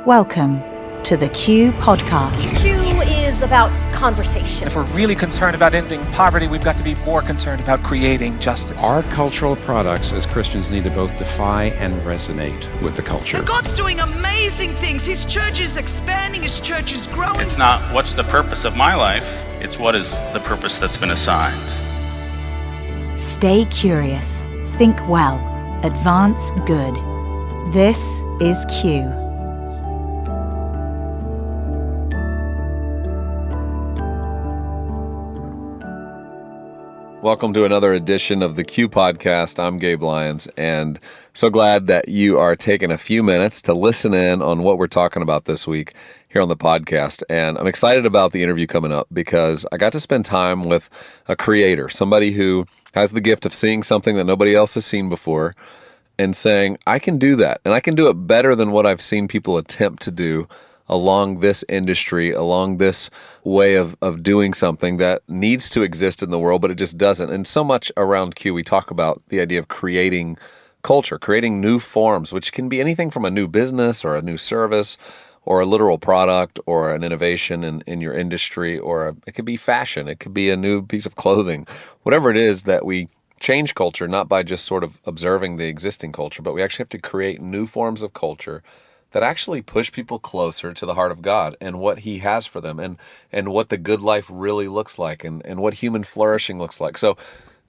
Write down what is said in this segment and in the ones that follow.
Welcome to the Q Podcast. Q is about conversation. If we're really concerned about ending poverty, we've got to be more concerned about creating justice. Our cultural products as Christians need to both defy and resonate with the culture. But God's doing amazing things. His church is expanding. His church is growing. It's not what's the purpose of my life, it's what is the purpose that's been assigned. Stay curious, think well, advance good. This is Q. Welcome to another edition of the Q Podcast. I'm Gabe Lyons, and so glad that you are taking a few minutes to listen in on what we're talking about this week here on the podcast. And I'm excited about the interview coming up because I got to spend time with a creator, somebody who has the gift of seeing something that nobody else has seen before and saying, I can do that, and I can do it better than what I've seen people attempt to do along this industry, along this way of doing something that needs to exist in the world, but it just doesn't. And so much around Q, we talk about the idea of creating culture, creating new forms, which can be anything from a new business or a new service or a literal product or an innovation in your industry, or it could be fashion, it could be a new piece of clothing, whatever it is that we change culture, not by just sort of observing the existing culture, but we actually have to create new forms of culture that actually push people closer to the heart of God and what He has for them and what the good life really looks like and what human flourishing looks like. So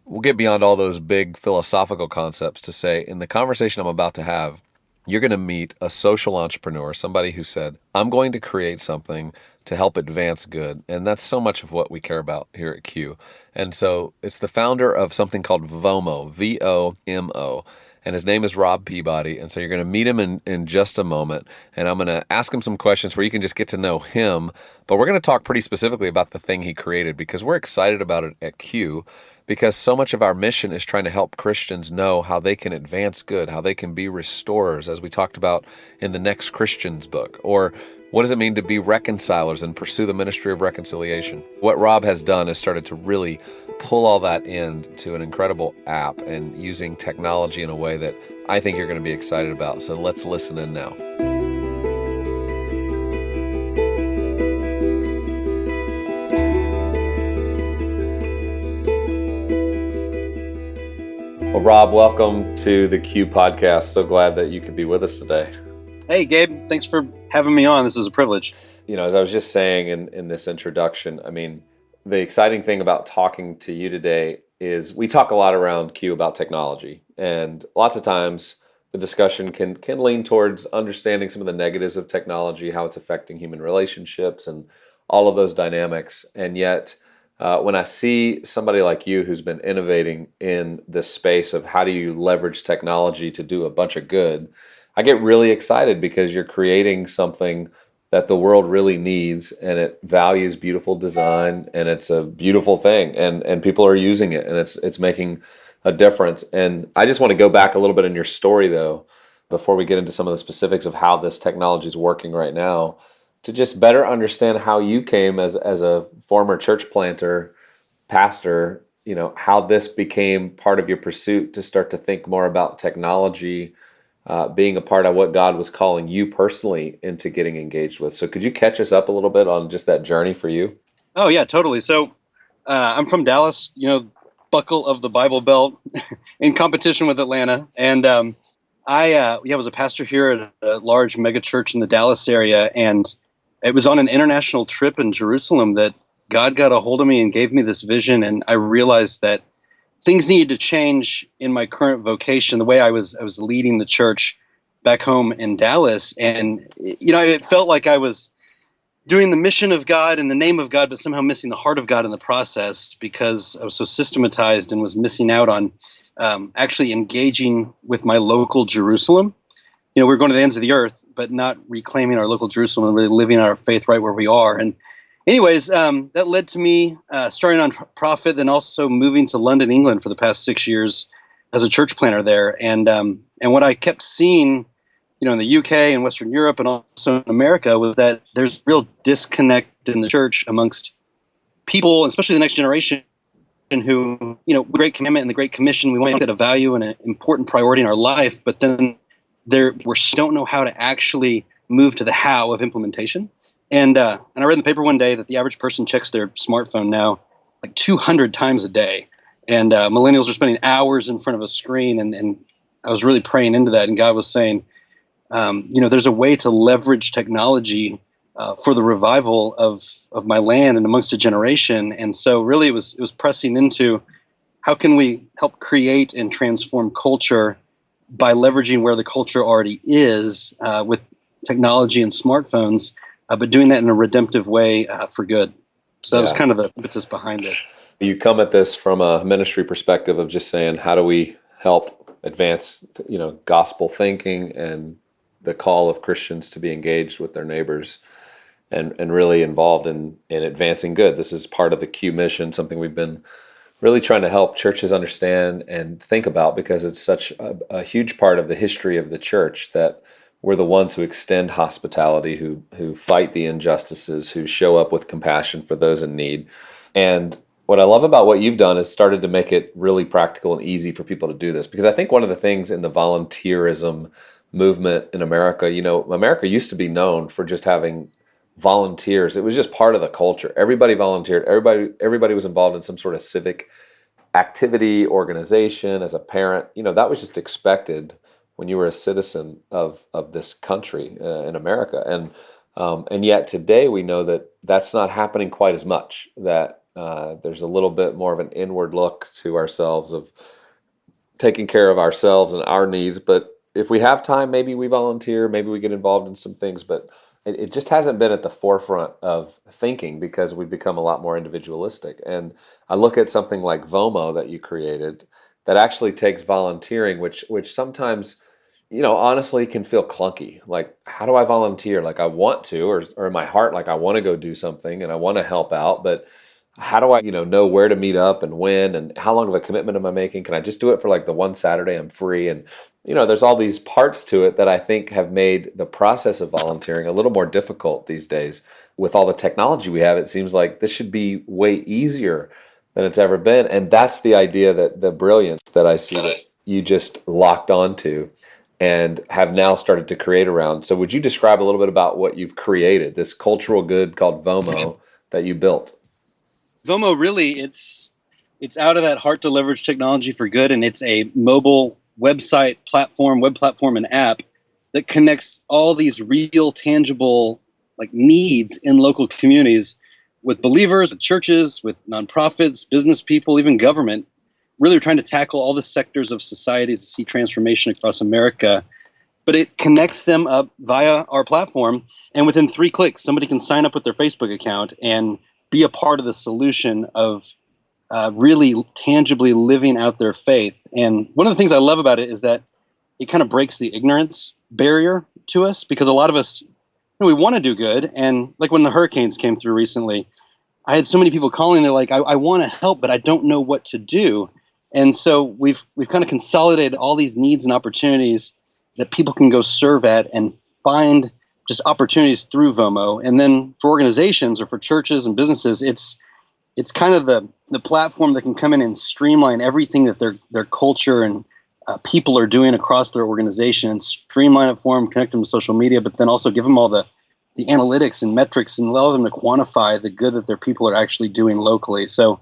we'll get beyond all those big philosophical concepts to say, in the conversation I'm about to have, you're going to meet a social entrepreneur, somebody who said, I'm going to create something to help advance good. And that's so much of what we care about here at Q. And so it's the founder of something called VOMO, V-O-M-O. And his name is Rob Peabody. And so you're going to meet him in just a moment. And I'm going to ask him some questions where you can just get to know him. But we're going to talk pretty specifically about the thing he created because we're excited about it at Q, because so much of our mission is trying to help Christians know how they can advance good, how they can be restorers, as we talked about in the Next Christians book. Or what does it mean to be reconcilers and pursue the ministry of reconciliation? What Rob has done is started to really pull all that into an incredible app and using technology in a way that I think you're going to be excited about. So let's listen in now. Well, Rob, welcome to the Q Podcast. So glad that you could be with us today. Hey, Gabe, thanks for having me on. This is a privilege. You know, as I was just saying in this introduction, I mean, the exciting thing about talking to you today is we talk a lot around Q about technology. And lots of times the discussion can lean towards understanding some of the negatives of technology, how it's affecting human relationships and all of those dynamics. And yet, when I see somebody like you who's been innovating in this space of how do you leverage technology to do a bunch of good, I get really excited because you're creating something that the world really needs, and it values beautiful design, and it's a beautiful thing, and people are using it, and it's making a difference. And I just want to go back a little bit in your story, though, before we get into some of the specifics of how this technology is working right now, to just better understand how you came as a former church planter, pastor, you know, how this became part of your pursuit to start to think more about technology, being a part of what God was calling you personally into getting engaged with. So could you catch us up a little bit on just that journey for you? Oh, yeah, totally. So I'm from Dallas, you know, buckle of the Bible Belt in competition with Atlanta. And I was a pastor here at a large mega church in the Dallas area. And it was on an international trip in Jerusalem that God got a hold of me and gave me this vision. And I realized that things needed to change in my current vocation, the way I was leading the church back home in Dallas. And, you know, it felt like I was doing the mission of God in the name of God, but somehow missing the heart of God in the process because I was so systematized and was missing out on actually engaging with my local Jerusalem. You know, we're going to the ends of the earth, but not reclaiming our local Jerusalem and really living our faith right where we are. And anyways, that led to me starting on Prophet, then also moving to London, England for the past 6 years as a church planter there. And what I kept seeing, you know, in the UK and Western Europe and also in America was that there's real disconnect in the church amongst people, especially the next generation, who, you know, the Great Commandment and the Great Commission, we want to get a value and an important priority in our life, but then we don't know how to actually move to the how of implementation. And I read in the paper one day that the average person checks their smartphone now like 200 times a day. And millennials are spending hours in front of a screen. And I was really praying into that. And God was saying, there's a way to leverage technology for the revival of my land and amongst a generation. And so really it was pressing into how can we help create and transform culture by leveraging where the culture already is with technology and smartphones, but doing that in a redemptive way for good. So that was kind of the impetus behind it. You come at this from a ministry perspective of just saying, how do we help advance, gospel thinking and the call of Christians to be engaged with their neighbors and really involved in advancing good. This is part of the Q mission, something we've been really trying to help churches understand and think about, because it's such a huge part of the history of the church that we're the ones who extend hospitality, who fight the injustices, who show up with compassion for those in need. And what I love about what you've done is started to make it really practical and easy for people to do this. Because I think one of the things in the volunteerism movement in America, America used to be known for just having volunteers. It was just part of the culture. Everybody volunteered. Everybody was involved in some sort of civic activity, organization. As a parent, that was just expected when you were a citizen of this country in America. And yet today we know that that's not happening quite as much. That there's a little bit more of an inward look to ourselves of taking care of ourselves and our needs. But if we have time, maybe we volunteer, maybe we get involved in some things, but it just hasn't been at the forefront of thinking because we've become a lot more individualistic. And I look at something like VOMO that you created that actually takes volunteering, which sometimes, honestly can feel clunky. Like, how do I volunteer? Like, I want to, or in my heart, like I want to go do something and I want to help out, but how do I, know where to meet up and when, and how long of a commitment am I making? Can I just do it for like the one Saturday I'm free? And, there's all these parts to it that I think have made the process of volunteering a little more difficult these days. With all the technology we have, it seems like this should be way easier than it's ever been. And that's the idea, that the brilliance that I see that you just locked onto and have now started to create around. So would you describe a little bit about what you've created, this cultural good called VOMO that you built? VOMO, really, it's out of that heart to leverage technology for good, and it's a mobile website platform, web platform, and app that connects all these real, tangible needs in local communities with believers, with churches, with nonprofits, business people, even government. Really, we're trying to tackle all the sectors of society to see transformation across America. But it connects them up via our platform, and within 3 clicks, somebody can sign up with their Facebook account and be a part of the solution of really tangibly living out their faith. And one of the things I love about it is that it kind of breaks the ignorance barrier to us, because a lot of us, we want to do good. And like when the hurricanes came through recently, I had so many people calling. They're like, I want to help, but I don't know what to do. And so we've kind of consolidated all these needs and opportunities that people can go serve at and find just opportunities through VOMO. And then for organizations or for churches and businesses, it's kind of the platform that can come in and streamline everything that their culture and people are doing across their organization, streamline it for them, connect them to social media, but then also give them all the analytics and metrics and allow them to quantify the good that their people are actually doing locally. So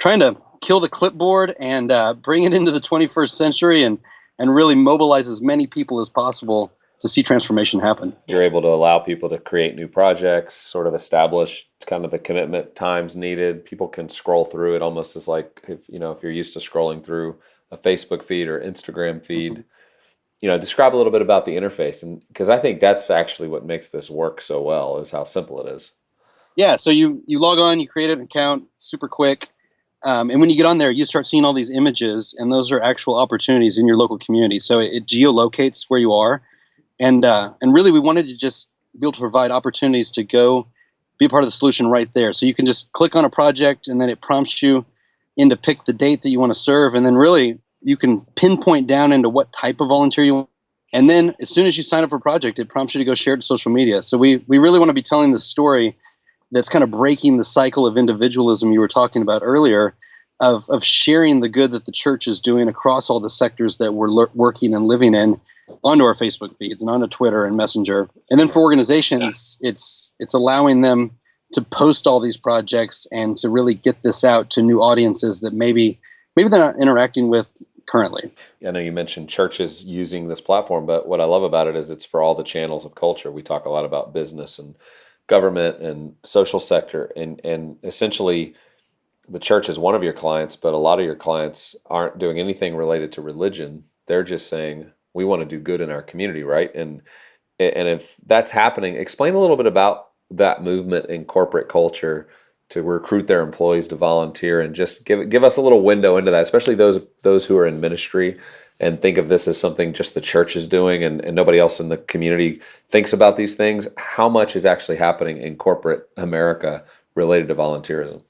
trying to kill the clipboard and bring it into the 21st century and really mobilize as many people as possible to see transformation happen. You're able to allow people to create new projects, sort of establish kind of the commitment times needed. People can scroll through it almost as like if you're used to scrolling through a Facebook feed or Instagram feed. Describe a little bit about the interface, and because I think that's actually what makes this work so well is how simple it is. Yeah, so you log on, you create an account, super quick, and when you get on there, you start seeing all these images, and those are actual opportunities in your local community. So it geolocates where you are. And really, we wanted to just be able to provide opportunities to go be a part of the solution right there. So you can just click on a project, and then it prompts you in to pick the date that you want to serve. And then really, you can pinpoint down into what type of volunteer you want. And then as soon as you sign up for a project, it prompts you to go share it to social media. So we really want to be telling this story that's kind of breaking the cycle of individualism you were talking about earlier, of sharing the good that the church is doing across all the sectors that we're working and living in onto our Facebook feeds and onto Twitter and Messenger. And then for organizations, it's allowing them to post all these projects and to really get this out to new audiences that maybe they're not interacting with currently. I know you mentioned churches using this platform, but what I love about it is it's for all the channels of culture. We talk a lot about business and government and social sector, and essentially the church is one of your clients, but a lot of your clients aren't doing anything related to religion. They're just saying, we want to do good in our community, right? And if that's happening, explain a little bit about that movement in corporate culture to recruit their employees to volunteer, and just give us a little window into that, especially those who are in ministry and think of this as something just the church is doing and nobody else in the community thinks about these things. How much is actually happening in corporate America related to volunteerism?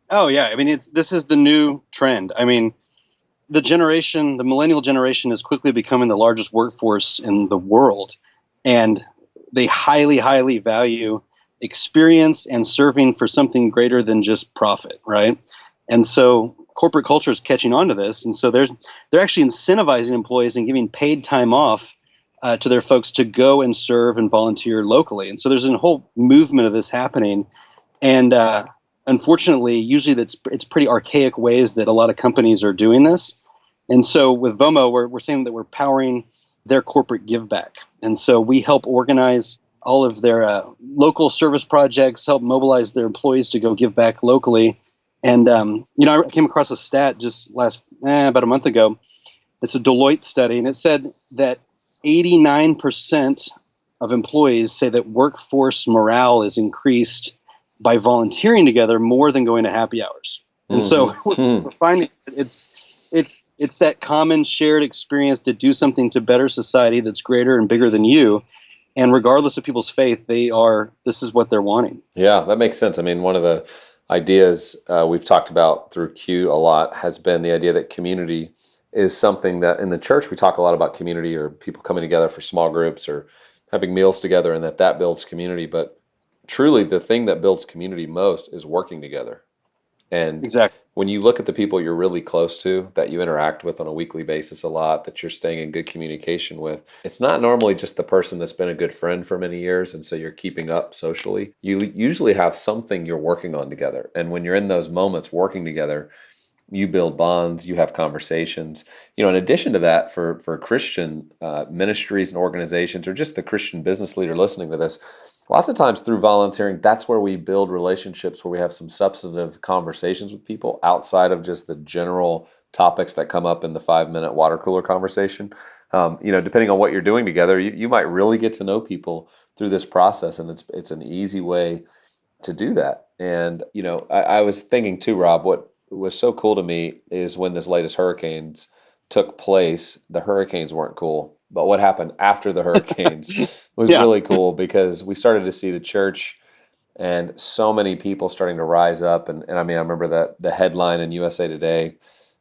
Oh yeah, I mean this is the new trend. I mean, the millennial generation is quickly becoming the largest workforce in the world, and they highly, highly value experience and serving for something greater than just profit, right? And so corporate culture is catching on to this, and so they're actually incentivizing employees and giving paid time off to their folks to go and serve and volunteer locally. And so there's a whole movement of this happening, and unfortunately, usually it's pretty archaic ways that a lot of companies are doing this. And so with VOMO, we're saying that we're powering their corporate give back. And so we help organize all of their local service projects, help mobilize their employees to go give back locally. And, I came across a stat just about a month ago. It's a Deloitte study, and it said that 89% of employees say that workforce morale is increased by volunteering together more than going to happy hours. And so we're finding it's that common shared experience to do something to better society that's greater and bigger than you. And regardless of people's faith, this is what they're wanting. Yeah, that makes sense. I mean, one of the ideas we've talked about through Q a lot has been the idea that community is something that in the church, we talk a lot about community or people coming together for small groups or having meals together, and that builds community. But truly, the thing that builds community most is working together. And exactly. When you look at the people you're really close to, that you interact with on a weekly basis a lot, that you're staying in good communication with, it's not normally just the person that's been a good friend for many years, and so you're keeping up socially. You usually have something you're working on together. And when you're in those moments working together, you build bonds, you have conversations. In addition to that, for Christian ministries and organizations, or just the Christian business leader listening to this, lots of times through volunteering, that's where we build relationships where we have some substantive conversations with people outside of just the general topics that come up in the 5-minute water cooler conversation. Depending on what you're doing together, you might really get to know people through this process, and it's an easy way to do that. And, I was thinking too, Rob, what was so cool to me is when this latest hurricanes took place, the hurricanes weren't cool. But what happened after the hurricanes was really cool, because we started to see the church and so many people starting to rise up. And I mean, I remember that the headline in USA Today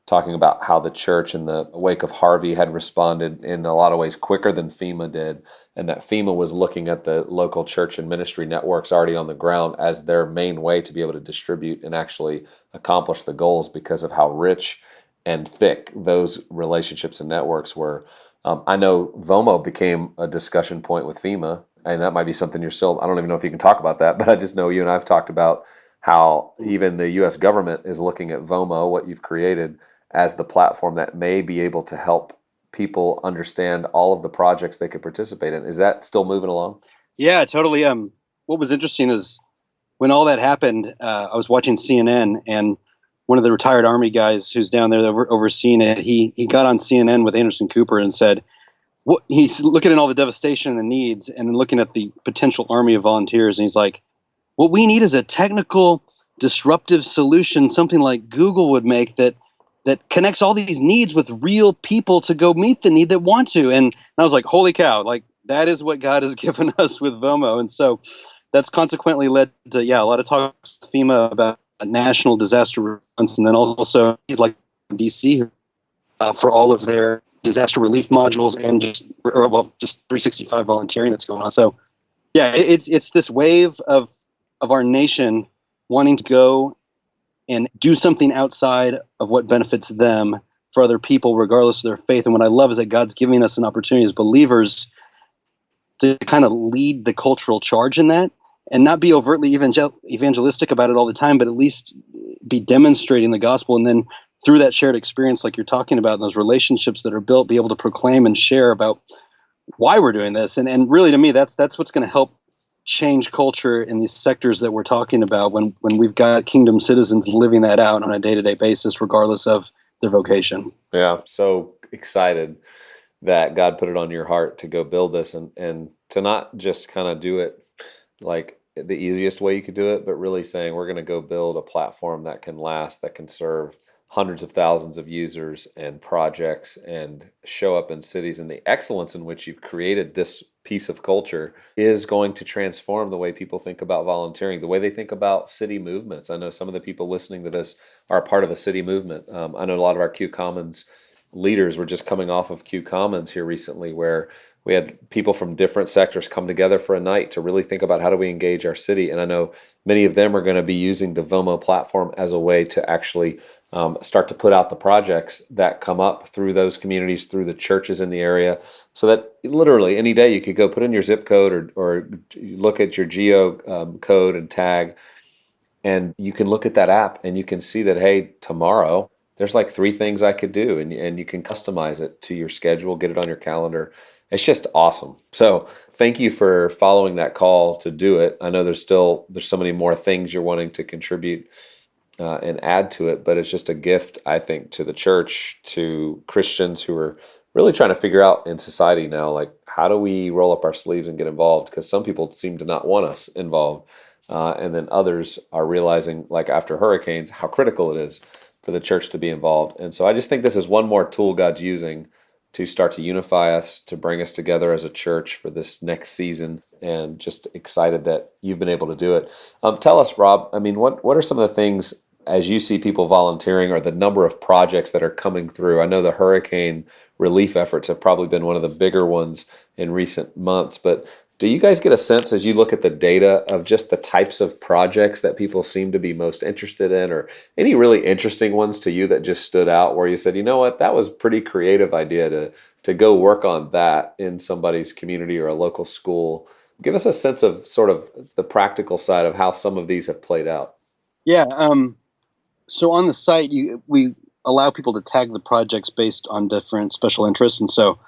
talking about how the church in the wake of Harvey had responded in a lot of ways quicker than FEMA did. And that FEMA was looking at the local church and ministry networks already on the ground as their main way to be able to distribute and actually accomplish the goals because of how rich and thick those relationships and networks were. I know VOMO became a discussion point with FEMA, and that might be something I don't even know if you can talk about that, but I just know you and I have talked about how even the U.S. government is looking at VOMO, what you've created, as the platform that may be able to help people understand all of the projects they could participate in. Is that still moving along? Yeah, totally. What was interesting is when all that happened, I was watching CNN, and one of the retired Army guys who's down there overseeing it, he got on CNN with Anderson Cooper and said, he's looking at all the devastation and the needs and looking at the potential army of volunteers. And he's like, what we need is a technical disruptive solution, something like Google would make that connects all these needs with real people to go meet the need that want to. And I was like, holy cow, like that is what God has given us with VOMO. And so that's consequently led to, a lot of talks with FEMA about a national disaster response. And then also he's like DC for all of their disaster relief modules and just 365 volunteering that's going on. So it's this wave of our nation wanting to go and do something outside of what benefits them for other people, regardless of their faith. And what I love is that God's giving us an opportunity as believers to kind of lead the cultural charge in that, and not be overtly evangelistic about it all the time, but at least be demonstrating the gospel. And then through that shared experience, like you're talking about, and those relationships that are built, be able to proclaim and share about why we're doing this. And really, to me, that's what's going to help change culture in these sectors that we're talking about when we've got kingdom citizens living that out on a day-to-day basis, regardless of their vocation. Yeah, so excited that God put it on your heart to go build this and to not just kind of do it like the easiest way you could do it, but really saying we're going to go build a platform that can last, that can serve hundreds of thousands of users and projects and show up in cities. And the excellence in which you've created this piece of culture is going to transform the way people think about volunteering, the way they think about city movements. I know some of the people listening to this are a part of a city movement. I know a lot of our Q Commons leaders were just coming off of Q Commons here recently, where we had people from different sectors come together for a night to really think about how do we engage our city. And I know many of them are going to be using the VOMO platform as a way to actually start to put out the projects that come up through those communities, through the churches in the area, so that literally any day you could go put in your zip code or look at your geo code and tag, and you can look at that app and you can see that, hey, tomorrow there's like 3 things I could do, and you can customize it to your schedule, get it on your calendar. It's just awesome. So thank you for following that call to do it. I know there's so many more things you're wanting to contribute and add to it, but it's just a gift, I think, to the church, to Christians who are really trying to figure out in society now, like, how do we roll up our sleeves and get involved? Because some people seem to not want us involved. And then others are realizing, like after hurricanes, how critical it is for the church to be involved. And so I just think this is one more tool God's using to start to unify us, to bring us together as a church for this next season, and just excited that you've been able to do it. Tell us, Rob, I mean, what are some of the things as you see people volunteering, or the number of projects that are coming through? I know the hurricane relief efforts have probably been one of the bigger ones in recent months, but do you guys get a sense as you look at the data of just the types of projects that people seem to be most interested in, or any really interesting ones to you that just stood out where you said, you know what, that was a pretty creative idea to go work on that in somebody's community or a local school? Give us a sense of sort of the practical side of how some of these have played out. Yeah. So on the site, we allow people to tag the projects based on different special interests. And so,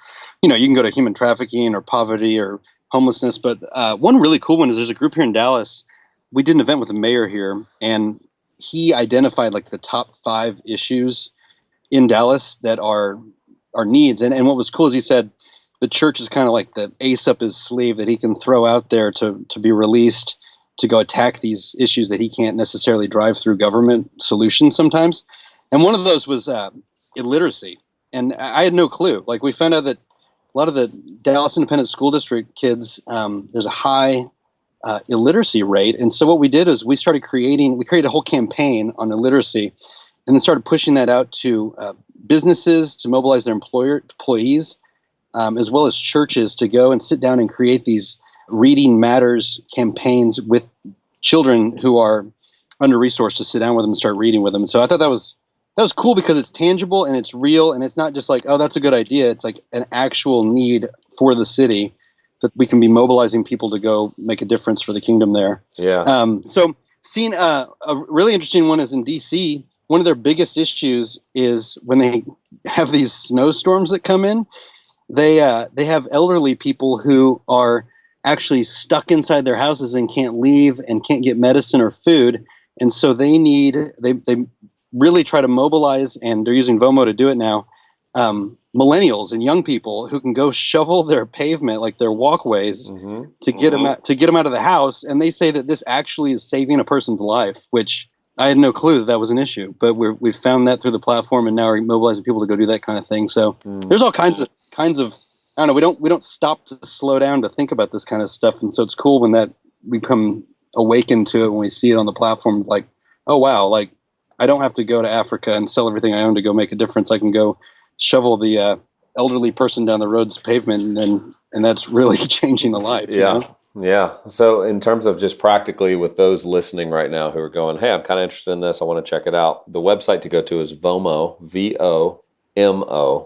you can go to human trafficking or poverty or homelessness. But one really cool one is there's a group here in Dallas. We did an event with the mayor here, and he identified like the top 5 issues in Dallas that are needs. And what was cool is he said the church is kind of like the ace up his sleeve that he can throw out there to be released to go attack these issues that he can't necessarily drive through government solutions sometimes. And one of those was illiteracy. And I had no clue. Like, we found out that a lot of the Dallas Independent School District kids, there's a high illiteracy rate. And so what we did is we created a whole campaign on illiteracy, and then started pushing that out to businesses to mobilize their employees, as well as churches to go and sit down and create these Reading Matters campaigns with children who are under-resourced, to sit down with them and start reading with them. And so I thought that was cool because it's tangible and it's real, and it's not just like, oh, that's a good idea. It's like an actual need for the city that we can be mobilizing people to go make a difference for the kingdom there. Yeah. So seeing a really interesting one is in DC. One of their biggest issues is when they have these snowstorms that come in, they have elderly people who are actually stuck inside their houses and can't leave and can't get medicine or food. And so they really try to mobilize, and they're using VOMO to do it now, millennials and young people who can go shovel their pavement, like their walkways, to get them out of the house. And they say that this actually is saving a person's life, which I had no clue that was an issue. But we've found that through the platform, and now we're mobilizing people to go do that kind of thing. So there's all kinds of I don't know. We don't stop to slow down to think about this kind of stuff, and so it's cool when that we become awakened to it when we see it on the platform. Like, oh wow, like I don't have to go to Africa and sell everything I own to go make a difference. I can go shovel the elderly person down the road's pavement, and that's really changing a life. Yeah. You know? Yeah. So in terms of just practically with those listening right now who are going, hey, I'm kind of interested in this, I want to check it out. The website to go to is VOMO, VOMO.org/Q.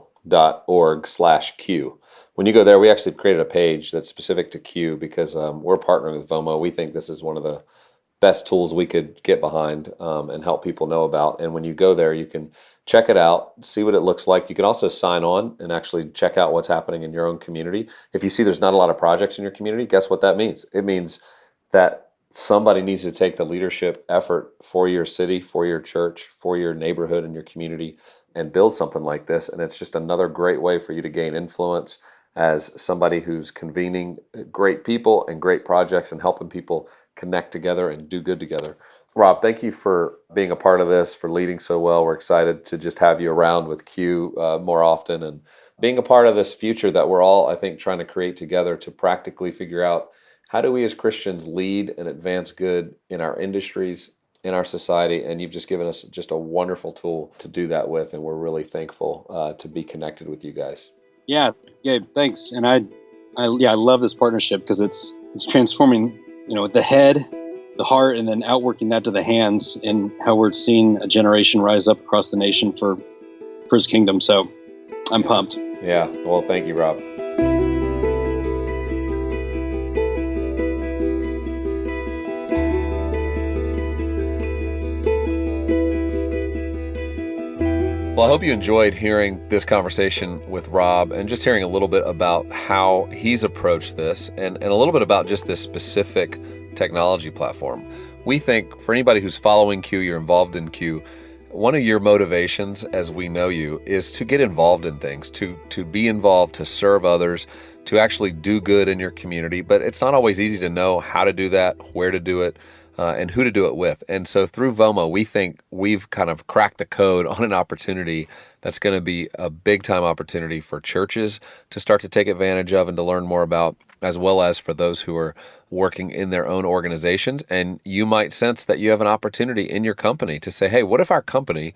When you go there, we actually created a page that's specific to Q because we're partnering with VOMO. We think this is one of the best tools we could get behind and help people know about. And when you go there, you can check it out, see what it looks like. You can also sign on and actually check out what's happening in your own community. If you see there's not a lot of projects in your community, guess what that means? It means that somebody needs to take the leadership effort for your city, for your church, for your neighborhood and your community and build something like this. And it's just another great way for you to gain influence as somebody who's convening great people and great projects and helping people connect together and do good together. Rob, thank you for being a part of this, for leading so well. We're excited to just have you around with Q more often and being a part of this future that we're all, I think, trying to create together to practically figure out how do we as Christians lead and advance good in our industries, in our society. And you've just given us just a wonderful tool to do that with. And we're really thankful to be connected with you guys. Yeah, Gabe, thanks. And I love this partnership because it's transforming, the head, the heart, and then outworking that to the hands, and how we're seeing a generation rise up across the nation for His kingdom. So I'm pumped. Yeah. Well, thank you, Rob. Well, I hope you enjoyed hearing this conversation with Rob and just hearing a little bit about how he's approached this and a little bit about just this specific technology platform. We think for anybody who's following Q, you're involved in Q, one of your motivations as we know you is to get involved in things, to be involved, to serve others, to actually do good in your community. But it's not always easy to know how to do that, where to do it, and who to do it with. And so through VOMO, we think we've kind of cracked the code on an opportunity that's going to be a big time opportunity for churches to start to take advantage of and to learn more about, as well as for those who are working in their own organizations. And you might sense that you have an opportunity in your company to say, hey, what if our company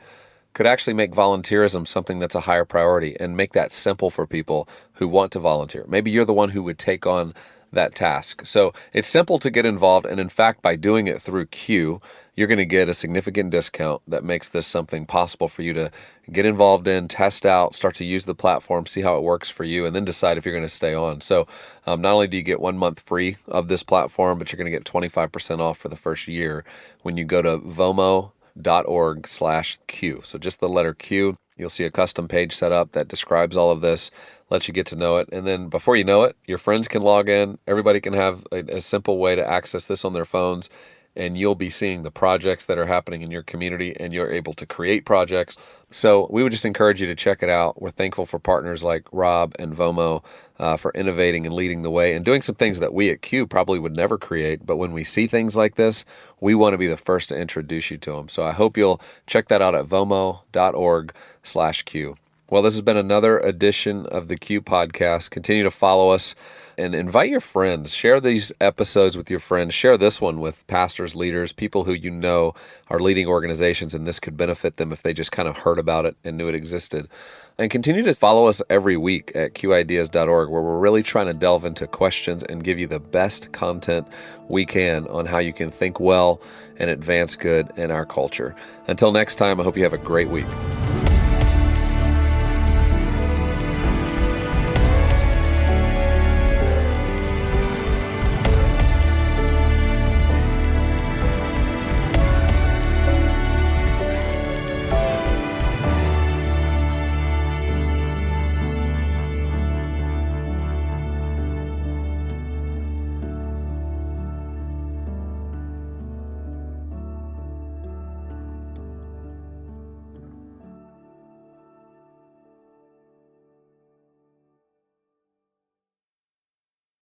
could actually make volunteerism something that's a higher priority and make that simple for people who want to volunteer? Maybe you're the one who would take on that task. So it's simple to get involved. And in fact, by doing it through Q, you're going to get a significant discount that makes this something possible for you to get involved in, test out, start to use the platform, see how it works for you, and then decide if you're going to stay on. So not only do you get 1 month free of this platform, but you're going to get 25% off for the first year when you go to vomo.org/Q. So just the letter Q. You'll see a custom page set up that describes all of this, lets you get to know it. And then before you know it, your friends can log in. Everybody can have a simple way to access this on their phones. And you'll be seeing the projects that are happening in your community, and you're able to create projects. So we would just encourage you to check it out. We're thankful for partners like Rob and VOMO for innovating and leading the way and doing some things that we at Q probably would never create. But when we see things like this, we want to be the first to introduce you to them. So I hope you'll check that out at vomo.org/Q. Well, this has been another edition of the Q Podcast. Continue to follow us and invite your friends. Share these episodes with your friends. Share this one with pastors, leaders, people who you know are leading organizations, and this could benefit them if they just kind of heard about it and knew it existed. And continue to follow us every week at qideas.org, where we're really trying to delve into questions and give you the best content we can on how you can think well and advance good in our culture. Until next time, I hope you have a great week.